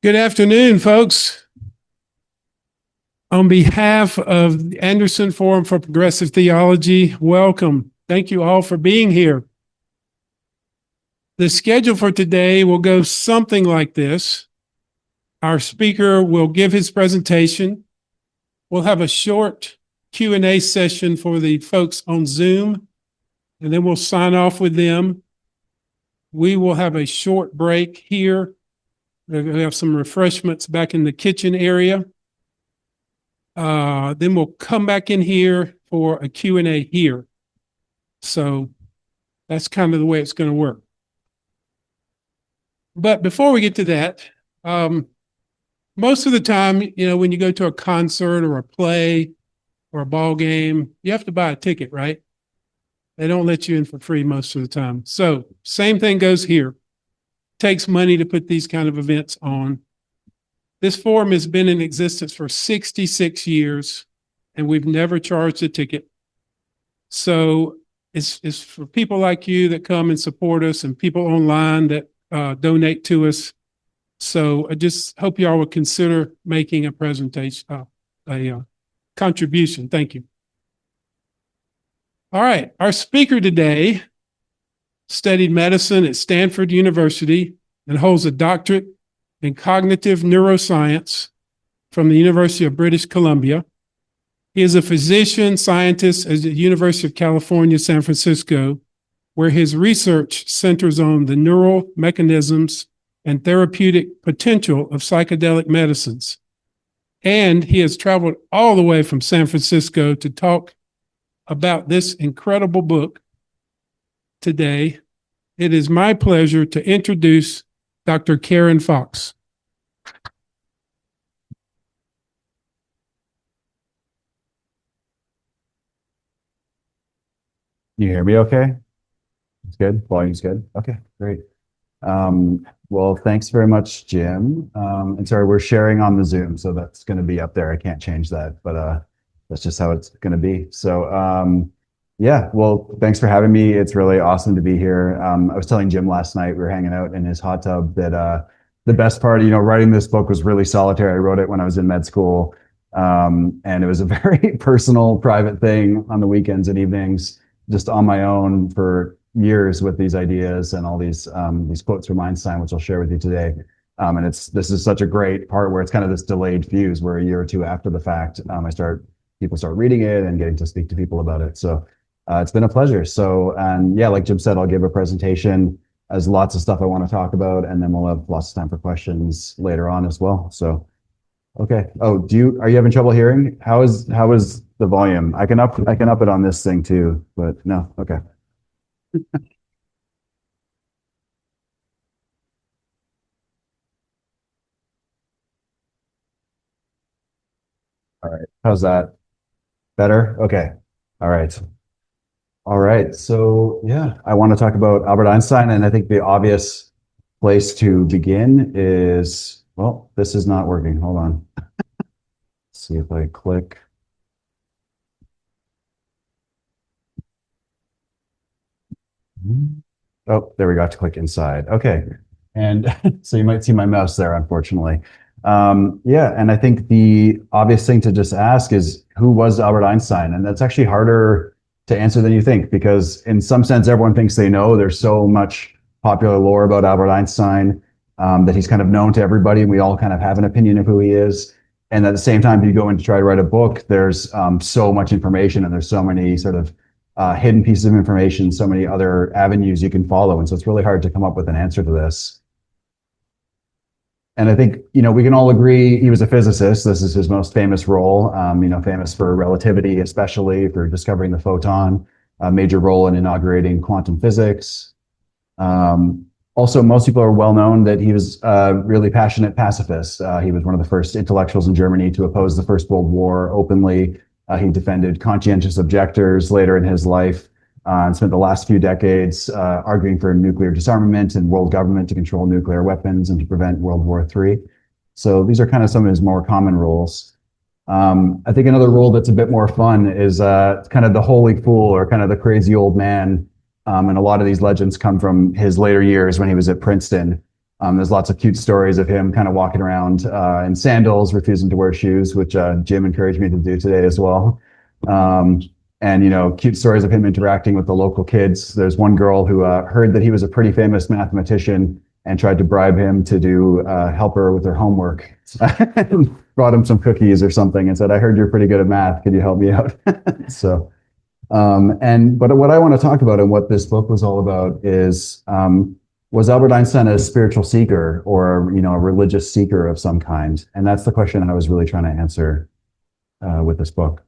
Good afternoon, folks. On behalf of the Anderson Forum for Progressive Theology, welcome. Thank you all for being here. The schedule for today will go something like this. Our speaker will give his presentation. We'll have a short Q&A session for the folks on Zoom, and then we'll sign off with them. We will have a short break here. We have some refreshments back in the kitchen area. Then we'll come back in here for a Q&A here. So that's kind of the way it's going to work. But before we get to that, most of the time, when you go to a concert or a play or a ball game, you have to buy a ticket, right? They don't let you in for free most of the time. So same thing goes here. Takes money to put these kind of events on. This forum has been in existence for 66 years, and we've never charged a ticket. So it's for people like you that come and support us and people online that donate to us. So I just hope y'all will consider making a presentation, a contribution. Thank you. All right, our speaker today studied medicine at Stanford University and holds a doctorate in cognitive neuroscience from the University of British Columbia. He is a physician scientist at the University of California, San Francisco, where his research centers on the neural mechanisms and therapeutic potential of psychedelic medicines. And he has traveled all the way from San Francisco to talk about this incredible book today. It is my pleasure to introduce Dr. Kieran Fox. You hear me okay? It's good. Volume's good. Okay, great. Well, thanks very much, Jim. And sorry, we're sharing on the Zoom, so that's going to be up there. I can't change that, but that's just how it's going to be. So yeah, well, thanks for having me. It's really awesome to be here. I was telling Jim last night, we were hanging out in his hot tub, that the best part, writing this book was really solitary. I wrote it when I was in med school, and it was a very personal, private thing on the weekends and evenings, just on my own for years with these ideas and all these quotes from Einstein, which I'll share with you today. And this is such a great part where it's kind of this delayed fuse, where a year or two after the fact, people start reading it and getting to speak to people about it. So it's been a pleasure. So, and yeah, like Jim said, I'll give a presentation. There's lots of stuff I want to talk about, and then we'll have lots of time for questions later on as well. So, okay. Oh, are you having trouble hearing? How is the volume? I can up it on this thing too, but no. Okay. All right. How's that? Better? Okay. All right. All right. So yeah, I want to talk about Albert Einstein, and I think the obvious place to begin is, well, this is not working. Hold on. Let's see if I click. Oh, there we go. I have to click inside. Okay. And so you might see my mouse there, unfortunately. Yeah, and I think the obvious thing to just ask is, who was Albert Einstein? And that's actually harder to answer than you think, because in some sense, everyone thinks they know. There's so much popular lore about Albert Einstein that he's kind of known to everybody, and we all kind of have an opinion of who he is. And at the same time, if you go in to try to write a book, there's so much information, and there's so many sort of hidden pieces of information, so many other avenues you can follow. And so it's really hard to come up with an answer to this. And I think, we can all agree he was a physicist. This is his most famous role, famous for relativity, especially for discovering the photon, a major role in inaugurating quantum physics. Also, most people are well known that he was a really passionate pacifist. He was one of the first intellectuals in Germany to oppose the First World War openly. He defended conscientious objectors later in his life, and spent the last few decades arguing for nuclear disarmament and world government to control nuclear weapons and to prevent World War III. So these are kind of some of his more common roles. I think another role that's a bit more fun is kind of the holy fool, or kind of the crazy old man. And a lot of these legends come from his later years when he was at Princeton. There's lots of cute stories of him kind of walking around in sandals, refusing to wear shoes, which Jim encouraged me to do today as well. And, you know, cute stories of him interacting with the local kids. There's one girl who heard that he was a pretty famous mathematician and tried to bribe him to do help her with her homework. Brought him some cookies or something and said, "I heard you're pretty good at math. Could you help me out?" So, but what I want to talk about and what this book was all about is, was Albert Einstein a spiritual seeker or, you know, a religious seeker of some kind? And that's the question I was really trying to answer with this book.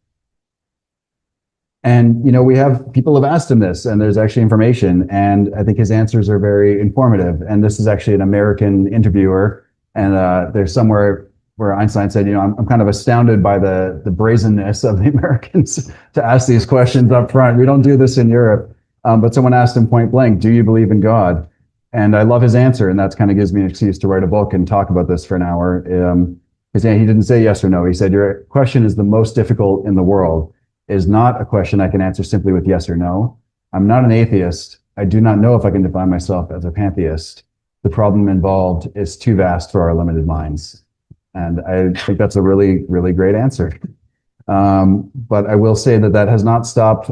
And, you know, people have asked him this, and there's actually information, and I think his answers are very informative. And this is actually an American interviewer, and there's somewhere where Einstein said, you know, I'm kind of astounded by the brazenness of the Americans to ask these questions up front. We don't do this in Europe. But someone asked him point blank, "Do you believe in God?" And I love his answer, and that's kind of gives me an excuse to write a book and talk about this for an hour. Because he didn't say yes or no. He said, "Your question is the most difficult in the world. Is not a question I can answer simply with yes or no. I'm not an atheist. I do not know if I can define myself as a pantheist. The problem involved is too vast for our limited minds." And I think that's a really, really great answer. But I will say that has not stopped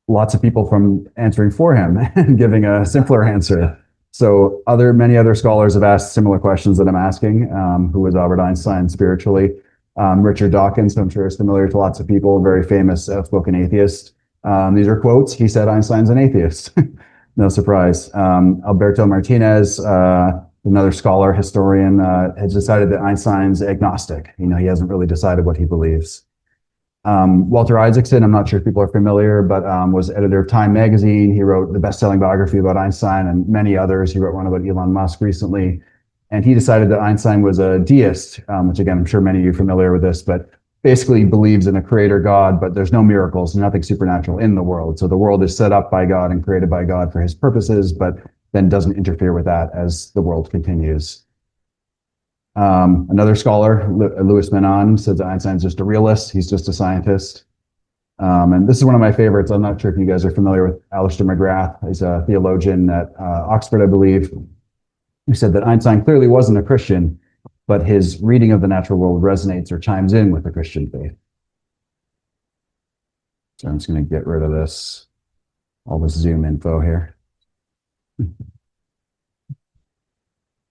lots of people from answering for him and giving a simpler answer. So many other scholars have asked similar questions that I'm asking. Who was Albert Einstein spiritually? Richard Dawkins, who I'm sure is familiar to lots of people, very famous outspoken atheist. These are quotes. He said Einstein's an atheist. No surprise. Alberto Martinez, another scholar, historian, has decided that Einstein's agnostic. You know, he hasn't really decided what he believes. Walter Isaacson, I'm not sure if people are familiar, but was editor of Time magazine. He wrote the best-selling biography about Einstein and many others. He wrote one about Elon Musk recently. And he decided that Einstein was a deist, which again, I'm sure many of you are familiar with this, but basically believes in a creator God, but there's no miracles, nothing supernatural in the world. So the world is set up by God and created by God for his purposes, but then doesn't interfere with that as the world continues. Another scholar, Louis Menon, says that Einstein's just a realist. He's just a scientist. And this is one of my favorites. I'm not sure if you guys are familiar with Alistair McGrath. He's a theologian at Oxford, I believe, who said that Einstein clearly wasn't a Christian, but his reading of the natural world resonates or chimes in with the Christian faith. So I'm just going to get rid of all this Zoom info here.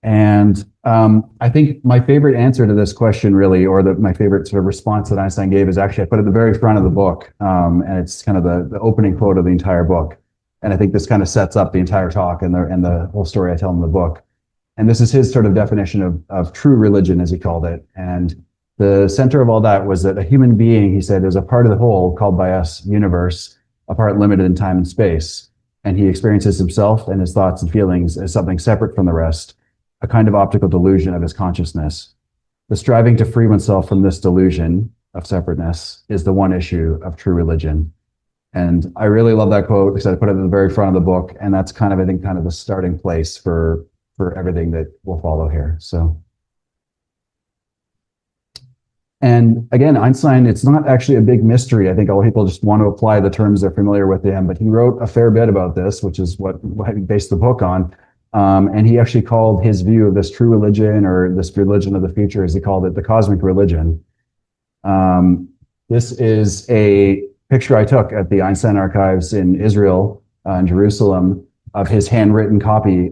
And I think my favorite answer to this question really, or my favorite sort of response that Einstein gave is actually I put at the very front of the book. And it's kind of the opening quote of the entire book. And I think this kind of sets up the entire talk and the whole story I tell in the book. And this is his sort of definition of true religion, as he called it. And the center of all that was that a human being, he said, is a part of the whole called by us universe, a part limited in time and space. And he experiences himself and his thoughts and feelings as something separate from the rest, a kind of optical delusion of his consciousness. The striving to free oneself from this delusion of separateness is the one issue of true religion. And I really love that quote because I put it at the very front of the book. And that's kind of, I think, kind of the starting place for everything that will follow here. So, and again, Einstein, it's not actually a big mystery. I think all people just want to apply the terms they're familiar with him, but he wrote a fair bit about this, which is what I based the book on. And he actually called his view of this true religion, or this religion of the future, as he called it, the cosmic religion. This is a picture I took at the Einstein Archives in Israel, in Jerusalem, of his handwritten copy.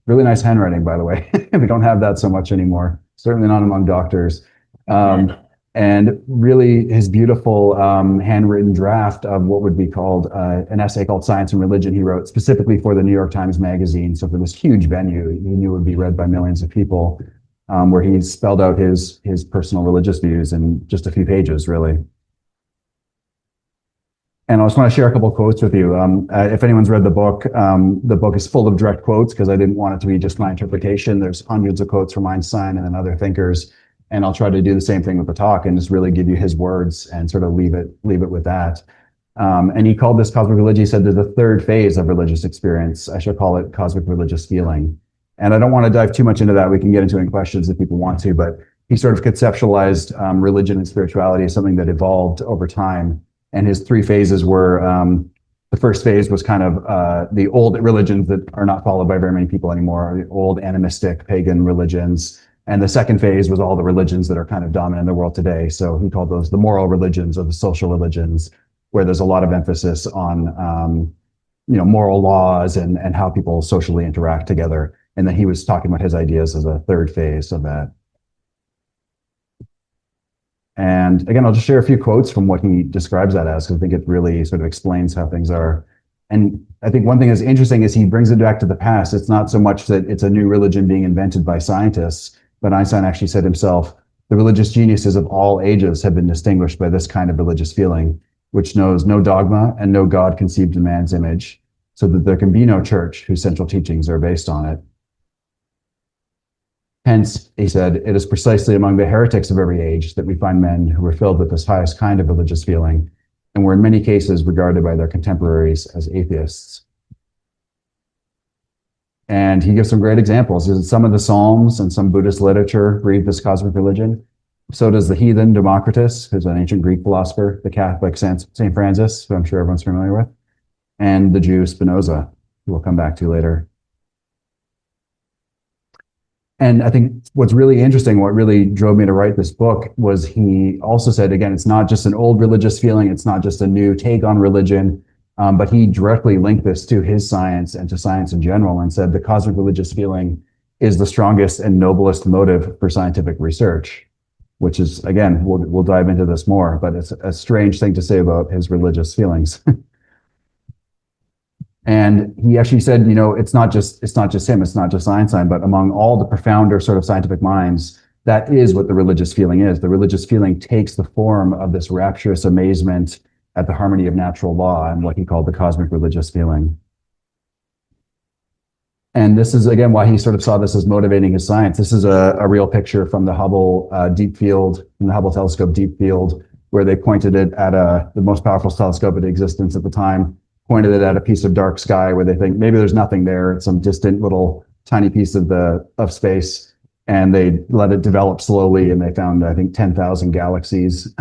Really nice handwriting, by the way. We don't have that so much anymore, certainly not among doctors. And really his beautiful handwritten draft of what would be called an essay called Science and Religion he wrote specifically for the New York Times Magazine. So for this huge venue, he knew would be read by millions of people, where he spelled out his personal religious views in just a few pages, really. And I just want to share a couple of quotes with you. If anyone's read the book is full of direct quotes because I didn't want it to be just my interpretation. There's hundreds of quotes from Einstein and then other thinkers. And I'll try to do the same thing with the talk and just really give you his words and sort of leave it with that. And he called this cosmic religion. He said there's a third phase of religious experience. I should call it cosmic religious feeling. And I don't want to dive too much into that. We can get into any questions if people want to, but he sort of conceptualized religion and spirituality as something that evolved over time. And his three phases were The first phase was kind of the old religions that are not followed by very many people anymore, the old animistic pagan religions. And the second phase was all the religions that are kind of dominant in the world today. So he called those the moral religions or the social religions, where there's a lot of emphasis on moral laws and how people socially interact together. And then he was talking about his ideas as a third phase of that. And again, I'll just share a few quotes from what he describes that as, because I think it really sort of explains how things are. And I think one thing that's interesting is he brings it back to the past. It's not so much that it's a new religion being invented by scientists, but Einstein actually said himself, the religious geniuses of all ages have been distinguished by this kind of religious feeling, which knows no dogma and no God conceived in man's image, so that there can be no church whose central teachings are based on it. Hence, he said, it is precisely among the heretics of every age that we find men who were filled with this highest kind of religious feeling, and were in many cases regarded by their contemporaries as atheists. And he gives some great examples. Some of the Psalms and some Buddhist literature breathe this cosmic religion. So does the heathen Democritus, who's an ancient Greek philosopher, the Catholic St. Francis, who I'm sure everyone's familiar with, and the Jew Spinoza, who we'll come back to later. And I think what's really interesting, what really drove me to write this book, was he also said, again, it's not just an old religious feeling, it's not just a new take on religion, but he directly linked this to his science and to science in general and said the cosmic religious feeling is the strongest and noblest motive for scientific research, which is, again, we'll dive into this more, but it's a strange thing to say about his religious feelings. And he actually said, it's not just him, it's not just Einstein, but among all the profounder sort of scientific minds, that is what the religious feeling is. The religious feeling takes the form of this rapturous amazement at the harmony of natural law and what he called the cosmic religious feeling. And this is, again, why he sort of saw this as motivating his science. This is a real picture from the Hubble deep field, from the Hubble telescope deep field, where they pointed it at the most powerful telescope in existence at the time, pointed it at a piece of dark sky where they think maybe there's nothing there. It's some distant little tiny piece of space. And they let it develop slowly. And they found, I think, 10,000 galaxies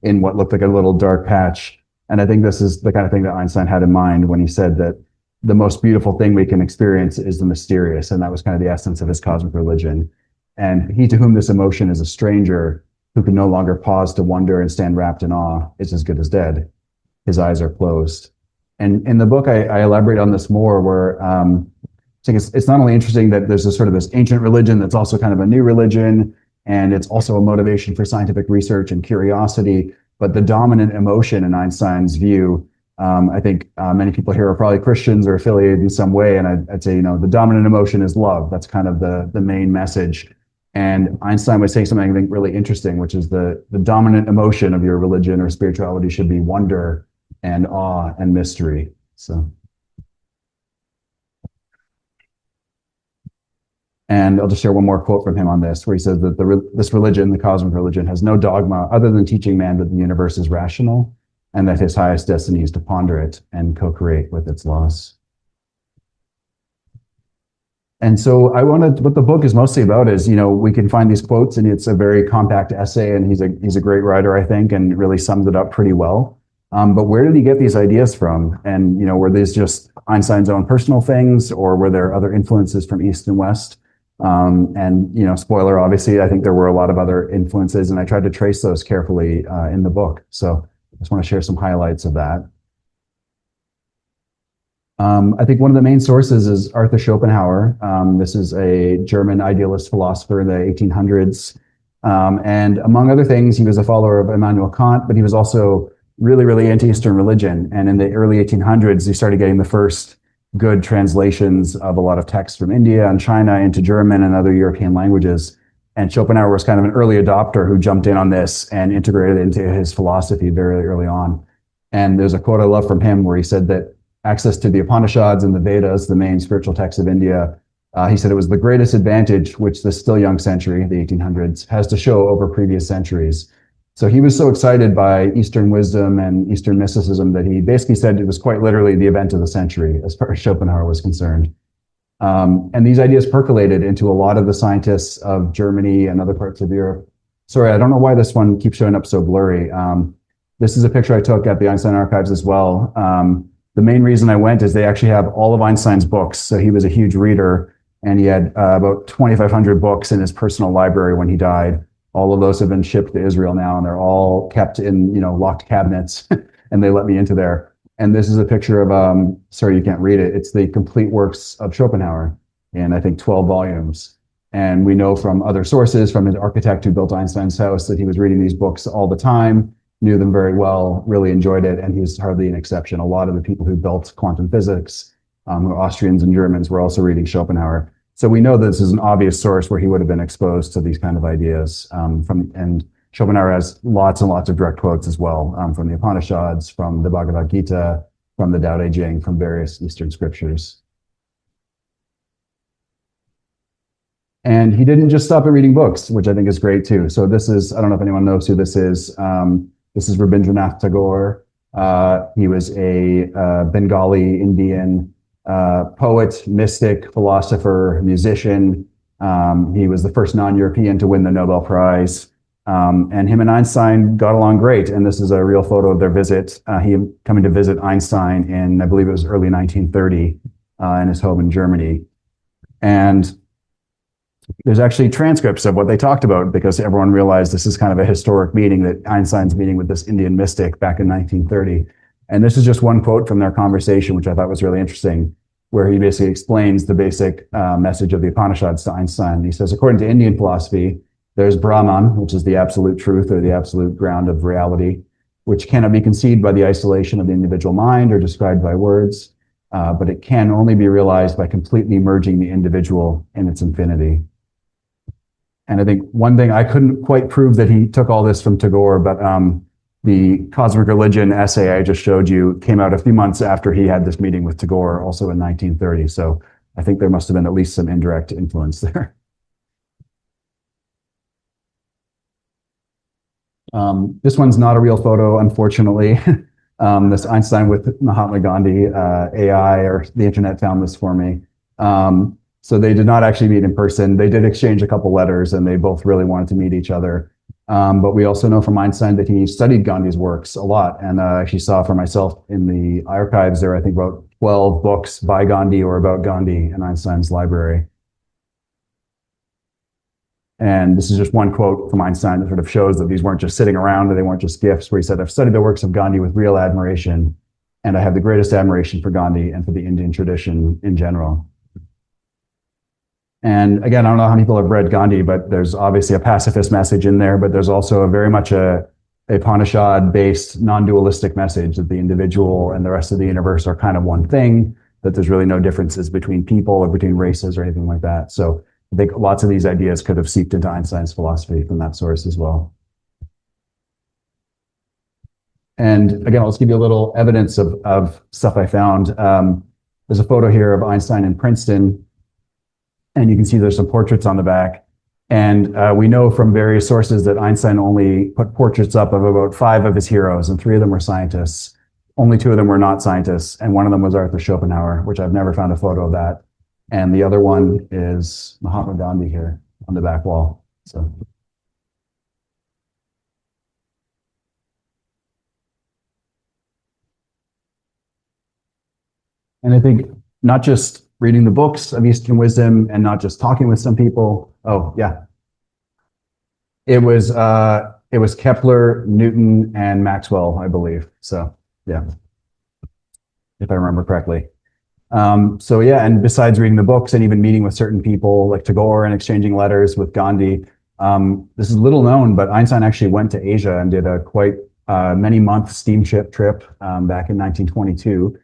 in what looked like a little dark patch. And I think this is the kind of thing that Einstein had in mind when he said that the most beautiful thing we can experience is the mysterious. And that was kind of the essence of his cosmic religion. And he to whom this emotion is a stranger, who can no longer pause to wonder and stand wrapped in awe, is as good as dead. His eyes are closed. And in the book, I elaborate on this more, where I think it's not only interesting that there's this ancient religion that's also kind of a new religion, and it's also a motivation for scientific research and curiosity, but the dominant emotion in Einstein's view, I think many people here are probably Christians or affiliated in some way, and I'd say, the dominant emotion is love. That's kind of the main message. And Einstein was saying something I think really interesting, which is the dominant emotion of your religion or spirituality should be wonder and awe and mystery. And I'll just share one more quote from him on this, where he says that this religion, the cosmic religion, has no dogma other than teaching man that the universe is rational and that his highest destiny is to ponder it and co-create with its laws. And so what the book is mostly about is, we can find these quotes, and it's a very compact essay, and he's a great writer, I think, and really sums it up pretty well. But where did he get these ideas from? And, were these just Einstein's own personal things, or were there other influences from East and West? And, spoiler, obviously, I think there were a lot of other influences, and I tried to trace those carefully in the book. So I just want to share some highlights of that. I think one of the main sources is Arthur Schopenhauer. This is a German idealist philosopher in the 1800s. And among other things, he was a follower of Immanuel Kant, but he was also really, really anti-Eastern religion. And in the early 1800s, he started getting the first good translations of a lot of texts from India and China into German and other European languages. And Schopenhauer was kind of an early adopter who jumped in on this and integrated it into his philosophy very early on. And there's a quote I love from him where he said that access to the Upanishads and the Vedas, the main spiritual texts of India, he said it was the greatest advantage which the still young century, the 1800s, has to show over previous centuries. So he was so excited by Eastern wisdom and Eastern mysticism that he basically said it was quite literally the event of the century, as far as Schopenhauer was concerned. And these ideas percolated into a lot of the scientists of Germany and other parts of Europe. Sorry, I don't know why this one keeps showing up so blurry. This is a picture I took at the Einstein Archives as well. the main reason I went is they actually have all of Einstein's books. So he was a huge reader, and he had about 2,500 books in his personal library when he died. All of those have been shipped to Israel now, and they're all kept in, locked cabinets, and they let me into there. And this is a picture of, sorry, you can't read it. It's the complete works of Schopenhauer in, I think, 12 volumes. And we know from other sources, from his architect who built Einstein's house, that he was reading these books all the time, knew them very well, really enjoyed it, and he was hardly an exception. A lot of the people who built quantum physics, who were Austrians and Germans, were also reading Schopenhauer. So we know this is an obvious source where he would have been exposed to these kind of ideas. And Schopenhauer has lots and lots of direct quotes as well, from the Upanishads, from the Bhagavad Gita, from the Tao Te Ching, from various Eastern scriptures. And he didn't just stop at reading books, which I think is great too. So this is, I don't know if anyone knows who this is. This is Rabindranath Tagore. He was a Bengali Indian poet, mystic, philosopher, musician. He was the first non-European to win the Nobel Prize. And him and Einstein got along great. And this is a real photo of their visit. He coming to visit Einstein in, I believe it was early 1930, in his home in Germany. And there's actually transcripts of what they talked about, because everyone realized this is kind of a historic meeting, that Einstein's meeting with this Indian mystic back in 1930. And this is just one quote from their conversation, which I thought was really interesting, where he basically explains the basic message of the Upanishads to Einstein. He says, according to Indian philosophy, there's Brahman, which is the absolute truth or the absolute ground of reality, which cannot be conceived by the isolation of the individual mind or described by words, but it can only be realized by completely merging the individual in its infinity. And I think one thing, I couldn't quite prove that he took all this from Tagore, but the Cosmic Religion essay I just showed you came out a few months after he had this meeting with Tagore, also in 1930. So I think there must have been at least some indirect influence there. This one's not a real photo, unfortunately. This Einstein with Mahatma Gandhi, AI or the internet found this for me. So they did not actually meet in person. They did exchange a couple letters, and they both really wanted to meet each other. But we also know from Einstein that he studied Gandhi's works a lot. And I actually saw for myself in the archives there, I think about 12 books by Gandhi or about Gandhi in Einstein's library. And this is just one quote from Einstein that sort of shows that these weren't just sitting around, or they weren't just gifts, where he said, I've studied the works of Gandhi with real admiration, and I have the greatest admiration for Gandhi and for the Indian tradition in general. And again, I don't know how many people have read Gandhi, but there's obviously a pacifist message in there, but there's also a very much a Upanishad-based non-dualistic message that the individual and the rest of the universe are kind of one thing, that there's really no differences between people or between races or anything like that. So I think lots of these ideas could have seeped into Einstein's philosophy from that source as well. And again, I'll just give you a little evidence of stuff I found. There's a photo here of Einstein in Princeton, and you can see there's some portraits on the back. And we know from various sources that Einstein only put portraits up of about 5 of his heroes, and 3 of them were scientists. Only 2 of them were not scientists, and one of them was Arthur Schopenhauer, which I've never found a photo of that. And the other one is Mahatma Gandhi here on the back wall. So. And I think not just reading the books of Eastern wisdom and not just talking with some people. Oh, yeah. It was Kepler, Newton, and Maxwell, I believe. So, yeah, if I remember correctly. So yeah, and besides reading the books and even meeting with certain people like Tagore and exchanging letters with Gandhi, this is little known, but Einstein actually went to Asia and did a quite many-month steamship trip back in 1922.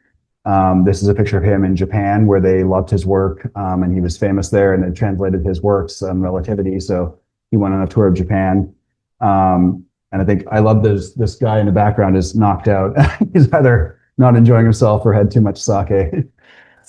This is a picture of him in Japan, where they loved his work, and he was famous there, and they translated his works on relativity. So he went on a tour of Japan. And I think I love this guy in the background is knocked out. He's either not enjoying himself or had too much sake.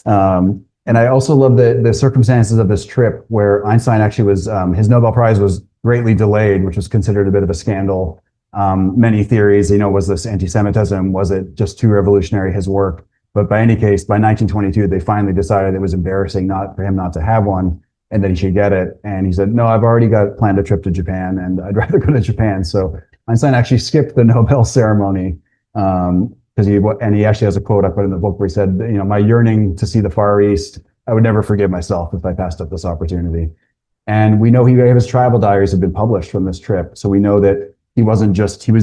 And I also love the circumstances of this trip, where Einstein actually was, his Nobel Prize was greatly delayed, which was considered a bit of a scandal. Many theories, was this anti-Semitism? Was it just too revolutionary, his work? But by any case, by 1922, they finally decided it was embarrassing for him not to have one, and that he should get it. And he said, no, I've already planned a trip to Japan, and I'd rather go to Japan. So Einstein actually skipped the Nobel ceremony. he actually has a quote I put in the book where he said, my yearning to see the Far East, I would never forgive myself if I passed up this opportunity. And we know his travel diaries have been published from this trip. So we know that he was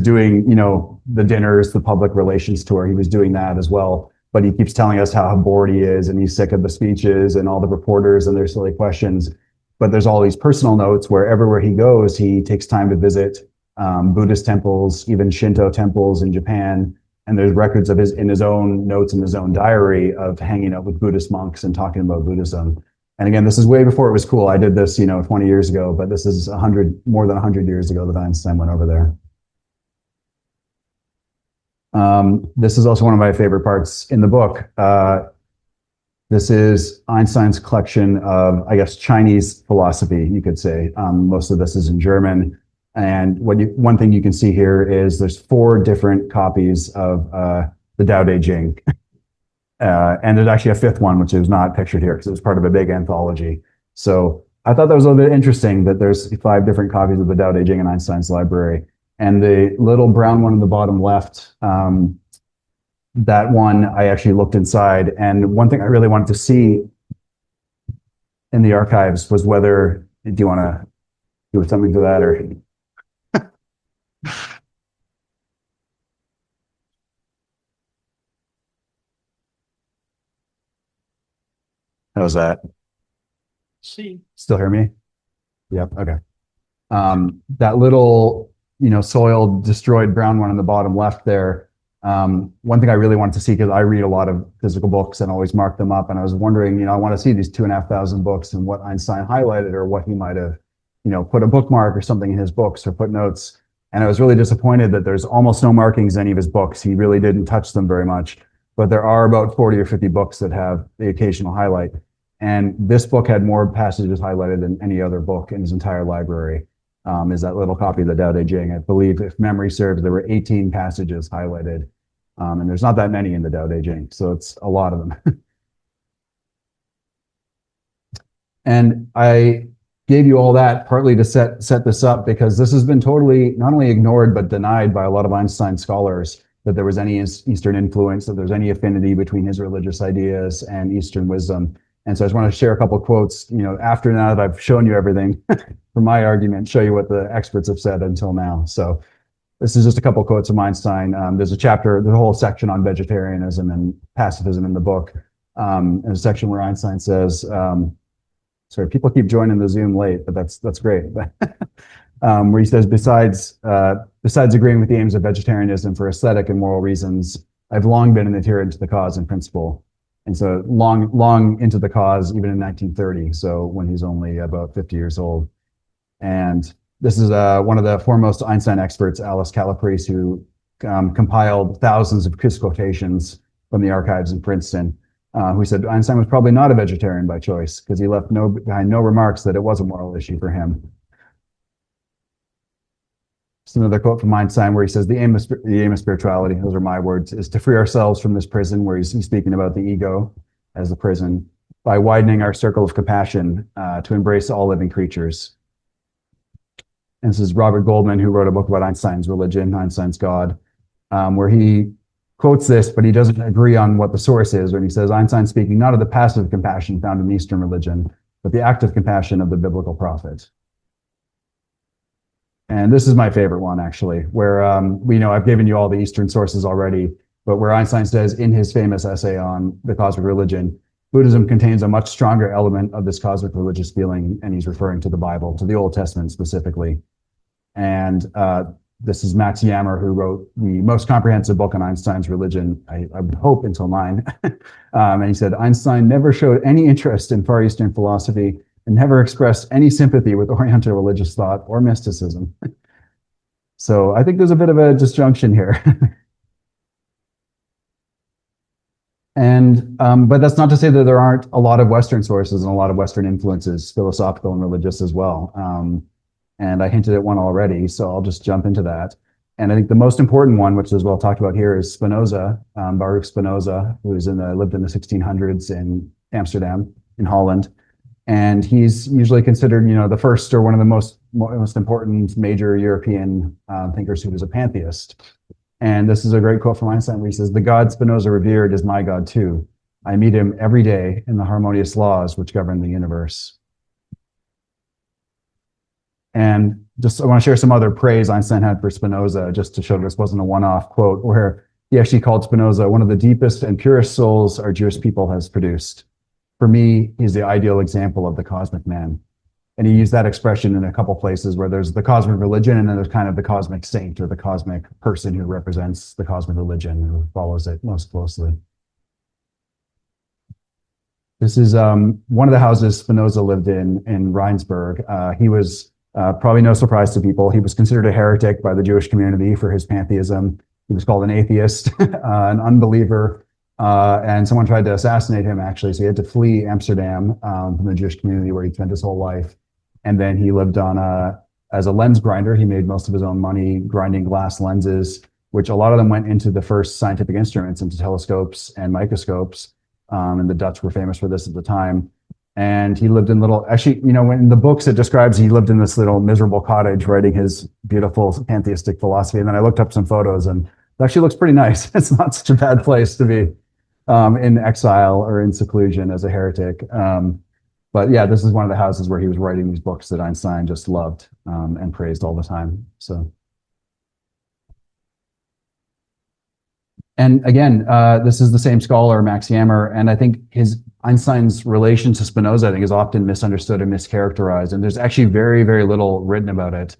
doing, the dinners, the public relations tour. He was doing that as well. But he keeps telling us how bored he is and he's sick of the speeches and all the reporters and their silly questions. But there's all these personal notes where everywhere he goes, he takes time to visit Buddhist temples, even Shinto temples in Japan. And there's records of in his own notes in his own diary of hanging out with Buddhist monks and talking about Buddhism. And again, this is way before it was cool. I did this, 20 years ago, but this is more than 100 years ago that Einstein went over there. This is also one of my favorite parts in the book. This is Einstein's collection of, I guess, Chinese philosophy, you could say. Most of this is in German. And one thing you can see here is there's 4 different copies of the Tao Te Ching. And there's actually a 5th one, which is not pictured here because it was part of a big anthology. So I thought that was a little bit interesting that there's 5 different copies of the Tao Te Ching in Einstein's library. And the little brown one in the bottom left, that one I actually looked inside. And one thing I really wanted to see in the archives was do you want to do something to that or? How's that? See. Still hear me? Yep. Okay. That little, soiled, destroyed brown one on the bottom left there. One thing I really wanted to see, because I read a lot of physical books and always mark them up. And I was wondering, I want to see these 2,500 books and what Einstein highlighted or what he might have, put a bookmark or something in his books or put notes. And I was really disappointed that there's almost no markings in any of his books. He really didn't touch them very much. But there are about 40 or 50 books that have the occasional highlight. And this book had more passages highlighted than any other book in his entire library. Is that little copy of the Tao Te Ching. I believe, if memory serves, there were 18 passages highlighted. And there's not that many in the Tao Te Ching, so it's a lot of them. And I gave you all that partly to set this up because this has been totally not only ignored but denied by a lot of Einstein scholars, that there was any Eastern influence, that there's any affinity between his religious ideas and Eastern wisdom. And so I just want to share a couple of quotes, after now that I've shown you everything for my argument, show you what the experts have said until now. So this is just a couple of quotes from Einstein. There's a whole section on vegetarianism and pacifism in the book. And a section where Einstein says, sorry, people keep joining the Zoom late, but that's great. Where he says, besides agreeing with the aims of vegetarianism for aesthetic and moral reasons, I've long been an adherent to the cause and principle. And so long into the cause, even in 1930, so when he's only about 50 years old. And this is one of the foremost Einstein experts, Alice Calabrese, who compiled thousands of his quotations from the archives in Princeton, who said Einstein was probably not a vegetarian by choice because he left behind no remarks that it was a moral issue for him. Just another quote from Einstein where he says, the aim of spirituality, those are my words, is to free ourselves from this prison, where he's speaking about the ego as the prison, by widening our circle of compassion to embrace all living creatures. And this is Robert Goldman, who wrote a book about Einstein's religion, Einstein's God, where he quotes this, but he doesn't agree on what the source is. When he says, Einstein speaking not of the passive compassion found in Eastern religion, but the active compassion of the biblical prophet. And this is my favorite one, actually, where I've given you all the Eastern sources already, but where Einstein says in his famous essay on the cosmic religion, Buddhism contains a much stronger element of this cosmic religious feeling, and he's referring to the Bible, to the Old Testament specifically. And this is Max Yammer, who wrote the most comprehensive book on Einstein's religion, I would hope, until mine. And he said, Einstein never showed any interest in Far Eastern philosophy and never expressed any sympathy with Oriental religious thought or mysticism. So I think there's a bit of a disjunction here. And but that's not to say that there aren't a lot of Western sources and a lot of Western influences, philosophical and religious as well. And I hinted at one already, so I'll just jump into that. And I think the most important one, which is well talked about here, is Spinoza, Baruch Spinoza, who lived in the 1600s in Amsterdam, in Holland. And he's usually considered, the first or one of the most important major European thinkers who was a pantheist. And this is a great quote from Einstein where he says, "The God Spinoza revered is my God too. I meet him every day in the harmonious laws which govern the universe." And just I want to share some other praise Einstein had for Spinoza, just to show this wasn't a one-off quote, where he actually called Spinoza one of the deepest and purest souls our Jewish people has produced. For me, he's the ideal example of the cosmic man. And he used that expression in a couple places where there's the cosmic religion and then there's kind of the cosmic saint or the cosmic person who represents the cosmic religion who follows it most closely. This is one of the houses Spinoza lived in Rheinsberg. He was probably no surprise to people. He was considered a heretic by the Jewish community for his pantheism. He was called an atheist, an unbeliever, and someone tried to assassinate him, actually. So he had to flee Amsterdam from the Jewish community where he spent his whole life. And then he lived as a lens grinder. He made most of his own money grinding glass lenses, which a lot of them went into the first scientific instruments, into telescopes and microscopes. And the Dutch were famous for this at the time. And he lived in in the books it describes he lived in this little miserable cottage writing his beautiful pantheistic philosophy. And then I looked up some photos and it actually looks pretty nice. It's not such a bad place to be in exile or in seclusion as a heretic. But yeah, this is one of the houses where he was writing these books that Einstein just loved and praised all the time. So. And again, this is the same scholar, Max Jammer, and I think Einstein's relation to Spinoza, I think, is often misunderstood and mischaracterized. And there's actually very, very little written about it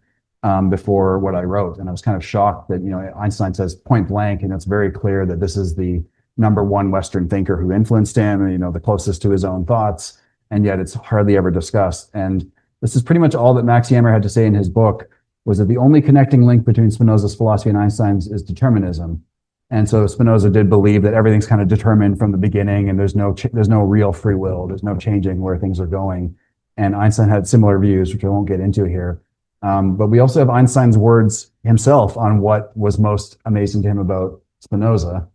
before what I wrote. And I was kind of shocked that, Einstein says point blank, and it's very clear that this is the number one Western thinker who influenced him, the closest to his own thoughts, and yet it's hardly ever discussed. And this is pretty much all that Max Jammer had to say in his book, was that the only connecting link between Spinoza's philosophy and Einstein's is determinism. And so Spinoza did believe that everything's kind of determined from the beginning, and there's no real free will. There's no changing where things are going. And Einstein had similar views, which I won't get into here. But we also have Einstein's words himself on what was most amazing to him about Spinoza.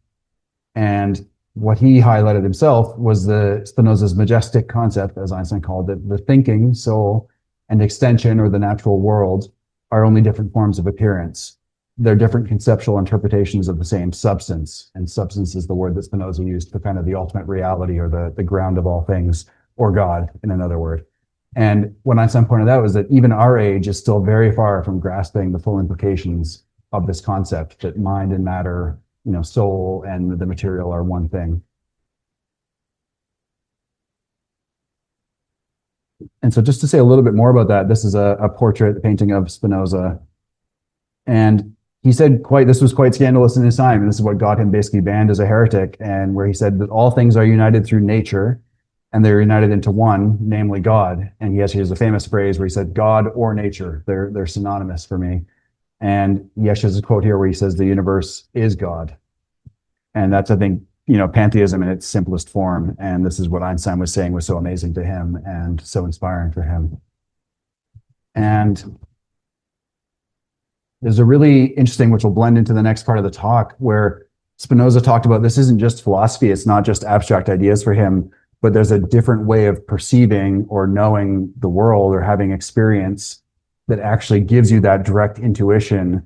And what he highlighted himself was Spinoza's majestic concept, as Einstein called it, the thinking soul and extension, or the natural world, are only different forms of appearance. They're different conceptual interpretations of the same substance. And substance is the word that Spinoza used for kind of the ultimate reality, or the ground of all things, or God, in another word. And what Einstein pointed out was that even our age is still very far from grasping the full implications of this concept, that mind and matter, soul and the material are one thing. And so just to say a little bit more about that, this is a portrait painting of Spinoza. And he said this was quite scandalous in his time, and this is what got him basically banned as a heretic, and where he said that all things are united through nature, and they're united into one, namely God. And he actually has a famous phrase where he said, "God or nature, they're synonymous for me." And he actually has a quote here where he says, "The universe is God." And that's, I think, pantheism in its simplest form. And this is what Einstein was saying was so amazing to him and so inspiring for him. And there's a really interesting, which will blend into the next part of the talk, where Spinoza talked about this isn't just philosophy, it's not just abstract ideas for him, but there's a different way of perceiving or knowing the world or having experience that actually gives you that direct intuition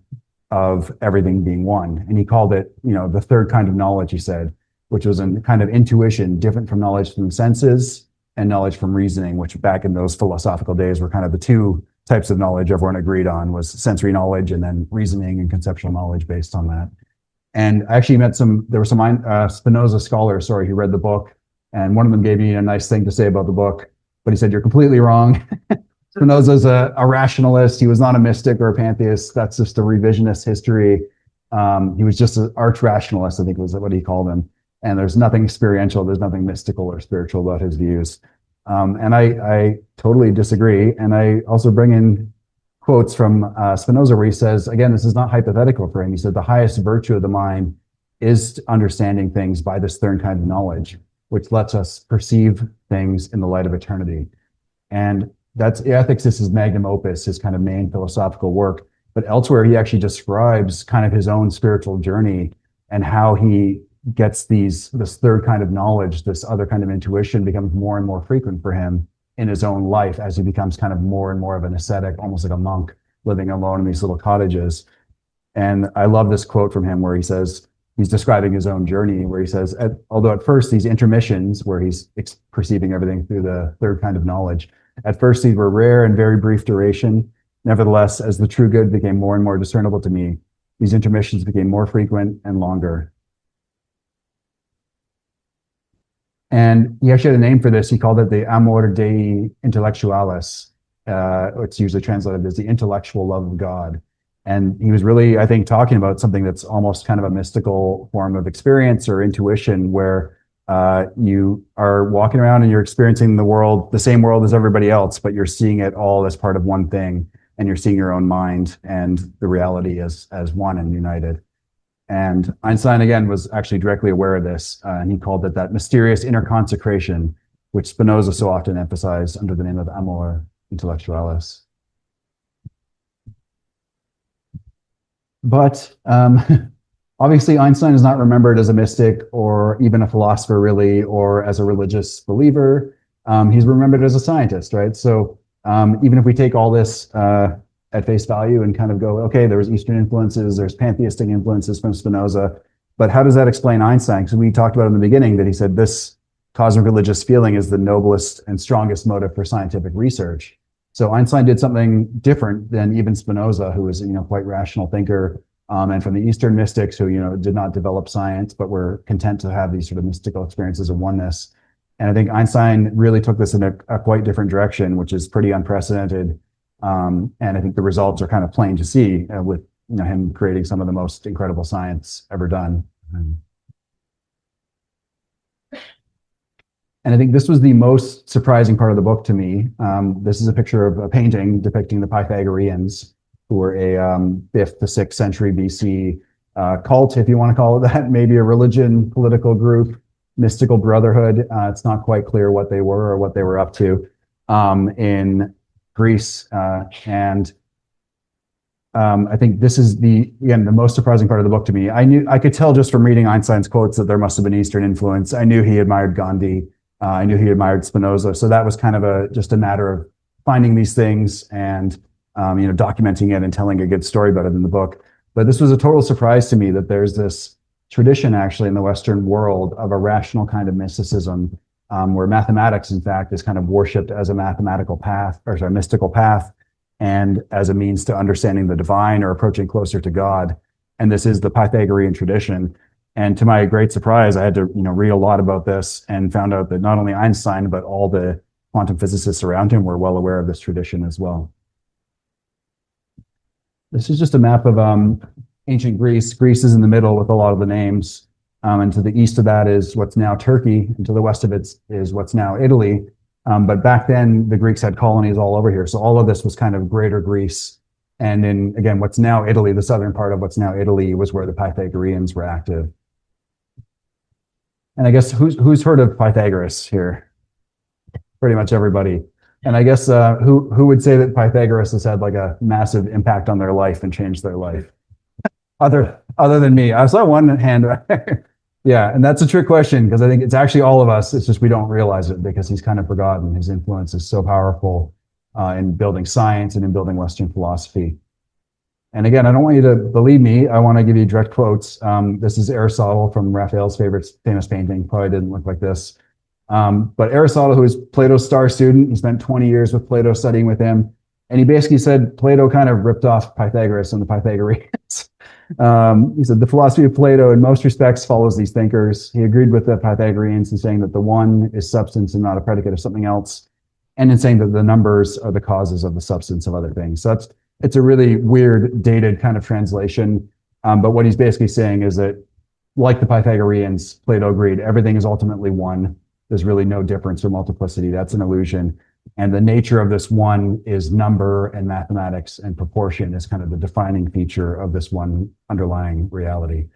of everything being one. And he called it, the third kind of knowledge, he said, which was a kind of intuition different from knowledge from the senses and knowledge from reasoning, which back in those philosophical days were kind of the two types of knowledge everyone agreed on, was sensory knowledge and then reasoning and conceptual knowledge based on that. And I actually there were some Spinoza scholars, who read the book, and one of them gave me a nice thing to say about the book, but he said, "You're completely wrong. Spinoza's a rationalist. He was not a mystic or a pantheist. That's just a revisionist history. He was just an arch rationalist," I think was what he called him. And there's nothing experiential, there's nothing mystical or spiritual about his views. And I totally disagree. And I also bring in quotes from Spinoza where he says, again, this is not hypothetical for him. He said, the highest virtue of the mind is understanding things by this third kind of knowledge, which lets us perceive things in the light of eternity. And that's Ethics is his magnum opus, his kind of main philosophical work. But elsewhere, he actually describes kind of his own spiritual journey and how he gets this third kind of knowledge, this other kind of intuition becomes more and more frequent for him in his own life as he becomes kind of more and more of an ascetic, almost like a monk living alone in these little cottages. And I love this quote from him where he says, he's describing his own journey, where he says, although at first these intermissions, where he's perceiving everything through the third kind of knowledge, at first these were rare and very brief duration. Nevertheless, as the true good became more and more discernible to me, these intermissions became more frequent and longer. And he actually had a name for this. He called it the amor dei intellectualis. It's usually translated as the intellectual love of God. And he was really, I think, talking about something that's almost kind of a mystical form of experience or intuition, where you are walking around and you're experiencing the world, the same world as everybody else, but you're seeing it all as part of one thing, and you're seeing your own mind and the reality as one and united. And Einstein, again, was actually directly aware of this, and he called it that mysterious inner consecration, which Spinoza so often emphasized under the name of amor intellectualis. But obviously, Einstein is not remembered as a mystic or even a philosopher, really, or as a religious believer. He's remembered as a scientist, right? So even if we take all this at face value and kind of go, okay, there was Eastern influences, there's pantheistic influences from Spinoza, but how does that explain Einstein? Because we talked about in the beginning that he said this cosmic religious feeling is the noblest and strongest motive for scientific research. So Einstein did something different than even Spinoza, who was, quite rational thinker, and from the Eastern mystics who, did not develop science, but were content to have these sort of mystical experiences of oneness. And I think Einstein really took this in a quite different direction, which is pretty unprecedented. And I think the results are kind of plain to see with him creating some of the most incredible science ever done. And I think this was the most surprising part of the book to me. This is a picture of a painting depicting the Pythagoreans, who were a 5th to 6th century BC cult, if you want to call it that, maybe a religion, political group, mystical brotherhood. It's not quite clear what they were or what they were up to in Greece. And I think this is the most surprising part of the book to me. I could tell just from reading Einstein's quotes that there must have been Eastern influence. I knew he admired Gandhi. I knew he admired Spinoza. So that was kind of just a matter of finding these things and documenting it and telling a good story about it in the book. But this was a total surprise to me that there's this tradition actually in the Western world of a rational kind of mysticism, where mathematics, in fact, is kind of worshipped as a mystical path, and as a means to understanding the divine or approaching closer to God. And this is the Pythagorean tradition. And to my great surprise, I had to read a lot about this and found out that not only Einstein, but all the quantum physicists around him were well aware of this tradition as well. This is just a map of ancient Greece. Greece is in the middle with a lot of the names. And to the east of that is what's now Turkey, and to the west of it is what's now Italy. But back then, the Greeks had colonies all over here. So all of this was kind of greater Greece. And in, again, what's now Italy, the southern part of what's now Italy, was where the Pythagoreans were active. And I guess who's heard of Pythagoras here? Pretty much everybody. And I guess who would say that Pythagoras has had like a massive impact on their life and changed their life? Other than me. I saw one hand right there. Yeah, and that's a trick question, because I think it's actually all of us. It's just we don't realize it because he's kind of forgotten. His influence is so powerful in building science and in building Western philosophy. And again, I don't want you to believe me. I want to give you direct quotes. This is Aristotle from Raphael's famous painting. Probably didn't look like this. But Aristotle, who was Plato's star student, he spent 20 years with Plato studying with him. And he basically said Plato kind of ripped off Pythagoras and the Pythagoreans. He said the philosophy of Plato in most respects follows these thinkers. He agreed with the Pythagoreans in saying that the one is substance and not a predicate of something else, and in saying that the numbers are the causes of the substance of other things. So it's a really weird, dated kind of translation. But what he's basically saying is that, like the Pythagoreans, Plato agreed everything is ultimately one. There's really no difference or multiplicity. That's an illusion. And the nature of this one is number and mathematics, and proportion is kind of the defining feature of this one underlying reality.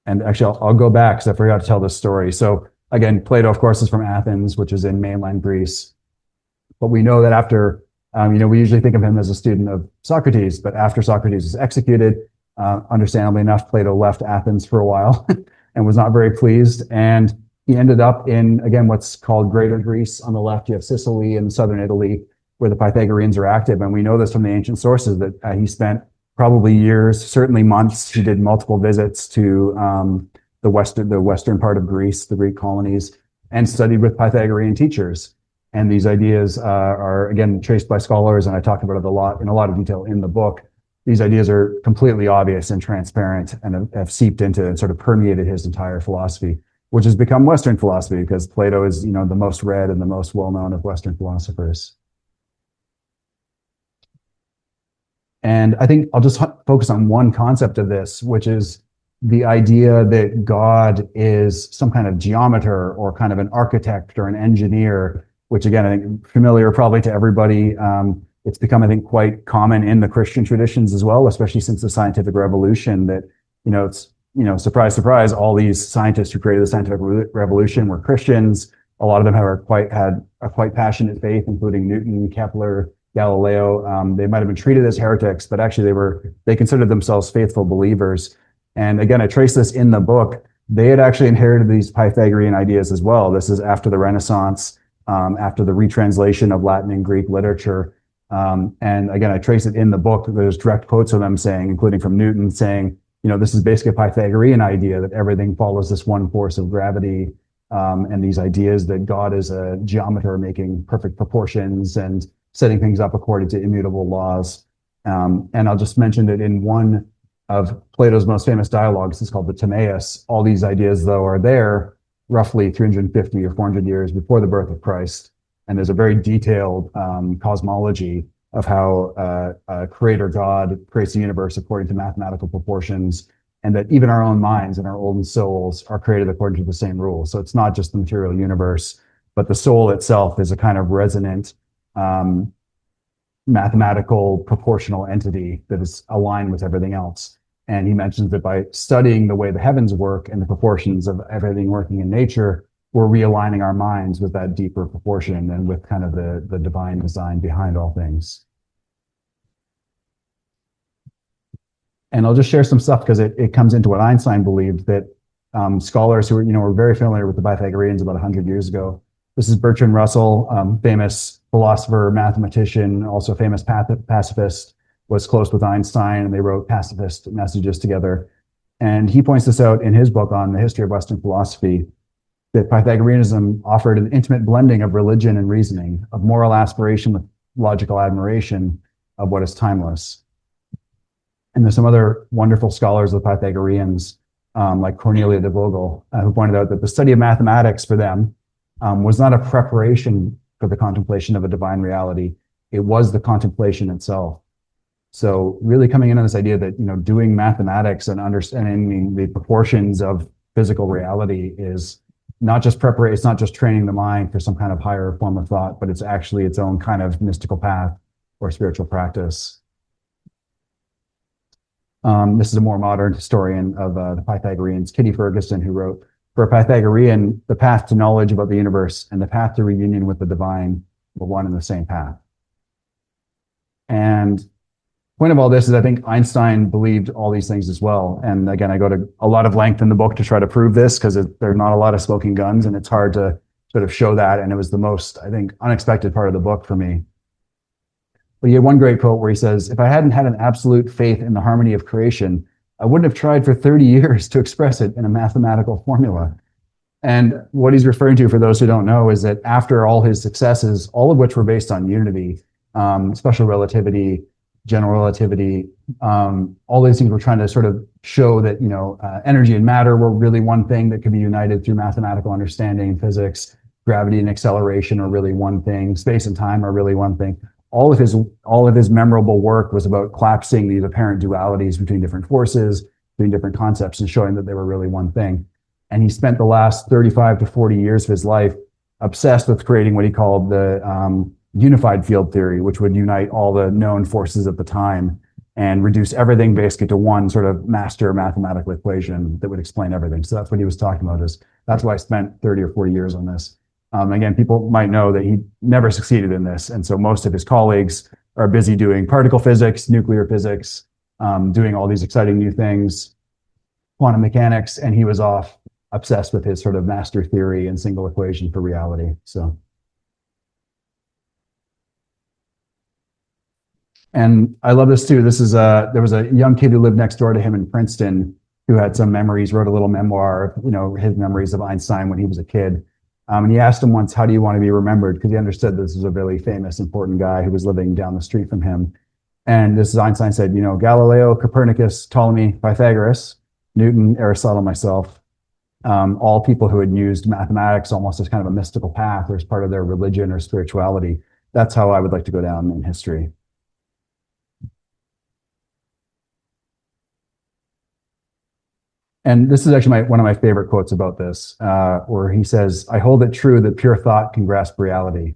And actually, I'll go back because I forgot to tell this story. So again, Plato, of course, is from Athens, which is in mainland Greece. But we know that after, we usually think of him as a student of Socrates, but after Socrates was executed, understandably enough, Plato left Athens for a while and was not very pleased. And he ended up in, again, what's called Greater Greece. On the left, you have Sicily and southern Italy, where the Pythagoreans are active. And we know this from the ancient sources that he spent probably years, certainly months. He did multiple visits to the western part of Greece, the Greek colonies, and studied with Pythagorean teachers. And these ideas are again traced by scholars, and I talked about it in a lot of detail in the book. These ideas are completely obvious and transparent, and have seeped into and sort of permeated his entire philosophy, which has become Western philosophy because Plato is, the most read and the most well-known of Western philosophers. And I think I'll just focus on one concept of this, which is the idea that God is some kind of geometer or kind of an architect or an engineer, which again, I think familiar probably to everybody. It's become, I think, quite common in the Christian traditions as well, especially since the scientific revolution that, it's, surprise, surprise, all these scientists who created the scientific revolution were Christians. A lot of them had a quite passionate faith, including Newton, Kepler, Galileo. They might have been treated as heretics, but actually they considered themselves faithful believers. And again, I trace this in the book. They had actually inherited these Pythagorean ideas as well. This is after the Renaissance, after the retranslation of Latin and Greek literature. And again, I trace it in the book. There's direct quotes of them saying, including from Newton, saying, this is basically a Pythagorean idea that everything follows this one force of gravity. And these ideas that God is a geometer making perfect proportions and setting things up according to immutable laws. And I'll just mention that in one of Plato's most famous dialogues, it's called the Timaeus. All these ideas, though, are there roughly 350 or 400 years before the birth of Christ. And there's a very detailed cosmology of how a creator God creates the universe according to mathematical proportions, and that even our own minds and our own souls are created according to the same rules. So it's not just the material universe, but the soul itself is a kind of resonant mathematical proportional entity that is aligned with everything else. And he mentions that by studying the way the heavens work and the proportions of everything working in nature, we're realigning our minds with that deeper proportion and with kind of the divine design behind all things. And I'll just share some stuff because it comes into what Einstein believed, that scholars who were very familiar with the Pythagoreans about 100 years ago. This is Bertrand Russell, famous philosopher, mathematician, also famous pacifist, was close with Einstein, and they wrote pacifist messages together. And he points this out in his book on the history of Western philosophy, that Pythagoreanism offered an intimate blending of religion and reasoning, of moral aspiration with logical admiration of what is timeless. And there's some other wonderful scholars of the Pythagoreans, like Cornelia de Vogel, who pointed out that the study of mathematics for them was not a preparation for the contemplation of a divine reality. It was the contemplation itself. So really coming in on this idea that, doing mathematics and understanding the proportions of physical reality is not just preparation, it's not just training the mind for some kind of higher form of thought, but it's actually its own kind of mystical path or spiritual practice. This is a more modern historian of the Pythagoreans, Kitty Ferguson, who wrote, "For a Pythagorean, the path to knowledge about the universe and the path to reunion with the divine were one and the same path." And the point of all this is I think Einstein believed all these things as well. And again, I go to a lot of length in the book to try to prove this because there are not a lot of smoking guns, and it's hard to sort of show that. And it was the most, I think, unexpected part of the book for me. But he had one great quote where he says, "If I hadn't had an absolute faith in the harmony of creation, I wouldn't have tried for 30 years to express it in a mathematical formula." And what he's referring to, for those who don't know, is that after all his successes, all of which were based on unity, special relativity, general relativity, all these things were trying to sort of show that, energy and matter were really one thing that could be united through mathematical understanding and physics. Gravity and acceleration are really one thing. Space and time are really one thing. All of his memorable work was about collapsing these apparent dualities between different forces, between different concepts, and showing that they were really one thing. And he spent the last 35 to 40 years of his life obsessed with creating what he called the unified field theory, which would unite all the known forces at the time and reduce everything basically to one sort of master mathematical equation that would explain everything. So that's what he was talking about. That's why I spent 30 or 40 years on this. Again, people might know that he never succeeded in this. And so most of his colleagues are busy doing particle physics, nuclear physics, doing all these exciting new things, quantum mechanics, and he was off obsessed with his sort of master theory and single equation for reality. So. And I love this too. This is there was a young kid who lived next door to him in Princeton who had some memories, wrote a little memoir of, his memories of Einstein when he was a kid. And he asked him once, how do you want to be remembered? Because he understood this was a really famous, important guy who was living down the street from him. And this is Einstein said, Galileo, Copernicus, Ptolemy, Pythagoras, Newton, Aristotle, myself, all people who had used mathematics almost as kind of a mystical path or as part of their religion or spirituality. That's how I would like to go down in history. And this is actually one of my favorite quotes about this, where he says, I hold it true that pure thought can grasp reality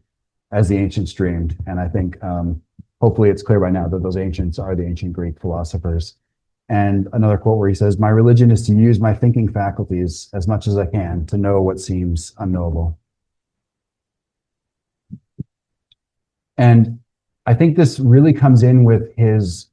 as the ancients dreamed. And I think hopefully it's clear by now that those ancients are the ancient Greek philosophers. And another quote where he says, my religion is to use my thinking faculties as much as I can to know what seems unknowable. And I think this really comes in with his